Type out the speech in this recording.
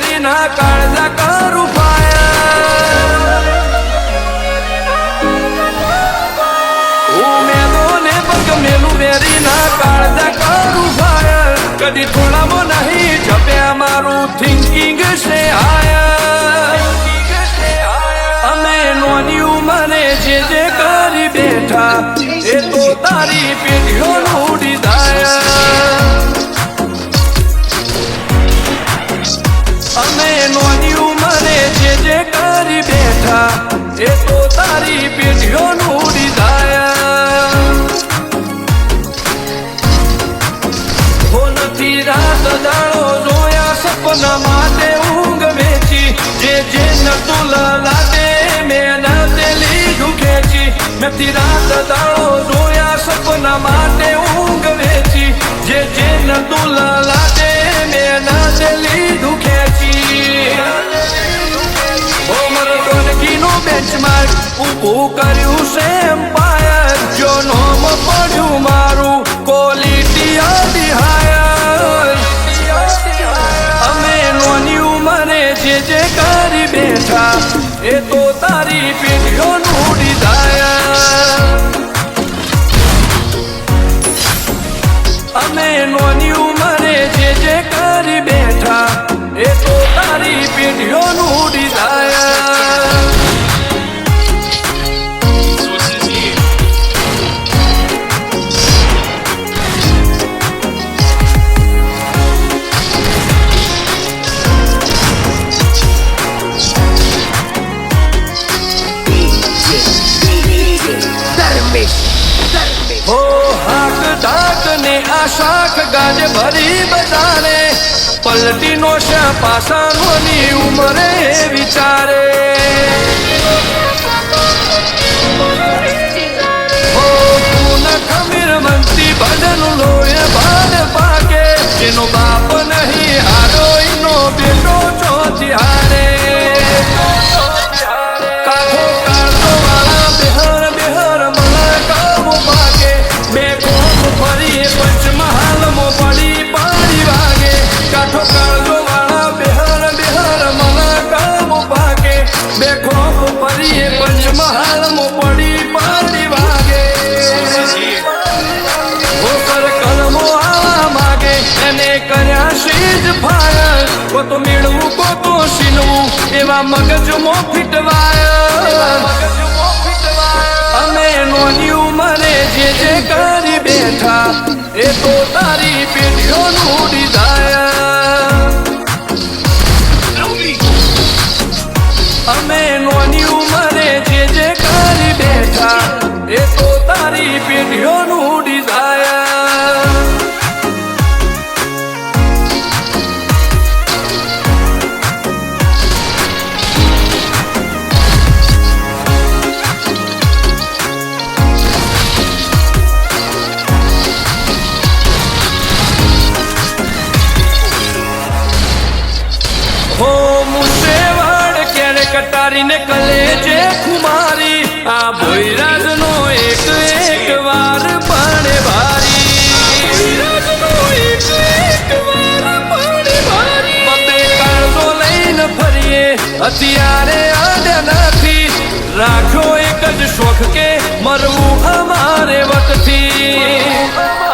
very ના કાળજા કરું fire હું મેલો ને પગ મેલું વેરી ના કાળજા કરું ફાયર કદી થોડામાં નહીં છપ્યા મારું થિંકિંગ છે હાયર અમે નોની ઉંમરે જે કરી બેઠા એ તો તારી પેઢીઓનું ઉડી જાય અમે નોની ઉંમરે જે કરી બેઠા એ તો તારી પેઢીઓનું ઉડી જાય હો નથી રાત દાડો જોયા સપના માટે ઊંઘ વેચી જે નતું લાગે મેં તે લીધું ખેંચી નથી રાત દાડો જોયા સપના માટે ઊંઘ વેચી જે નતું લાગે મેં તે લીધું ખેંચી બેન્ચમાર્ક ઊભું કર્યું છે એમ્પાયર જો નોમ પડ્યું મારું ક્વોલિટી આડી હાયર અમે નોની ઉંમરે જે કરી બેઠા એ તો તારી પેઢીઓનું ઉડી જાય અમે નોની ઉંમરે જે કરી બેઠા એ તો તારી પેઢીઓનું ઉડી જાય હો હાક ઢાક ને આ શાખ ગાજ ભરી બધાને પલટી નો શા પાસાનોની ઉંમરે વિચારે હો તું ખમીર મનતી ભજન લોય ભાડ પાકે એનો બાપ નહીં હારો એનો બેટો ચોથી હારે કાઠો કાળો વાળા બેહર બેહર મને કાબુ પાકે બે કોપ ફરી પંચમહાલમાં પડી પાડી વાગે કાઠો કાળો વાળા બેહર બેહર મને કાબુ પાકે બે કોપ ફરી પંચમહાલમાં પડી પાડી વાગે ઓકર કલમો આવા માગે એને કર્યા શીજ ફાયર કો તો મેળવું કો તો શીનવું એવા મગજમાં ફીટવાય અમે નોની ઉંમરે જે કરી બેઠા એ તો તારી પેઢીઓનું ઉડી જાય અમે નોની ઉંમરે જે કરી બેઠા એ તો તારી પેઢીઓનું ઉડી જાય હો મુસેવાડ ક્યારે કટારીને કલેજે ખુમારી આ ભોયરાજ નો એક વાર પાણે ભારી બતે કાળજો લઈને ફરીએ અત્યારે આડ્યા નથી રાખ્યો એક જ શોખ કે મરવું અમારે વટથી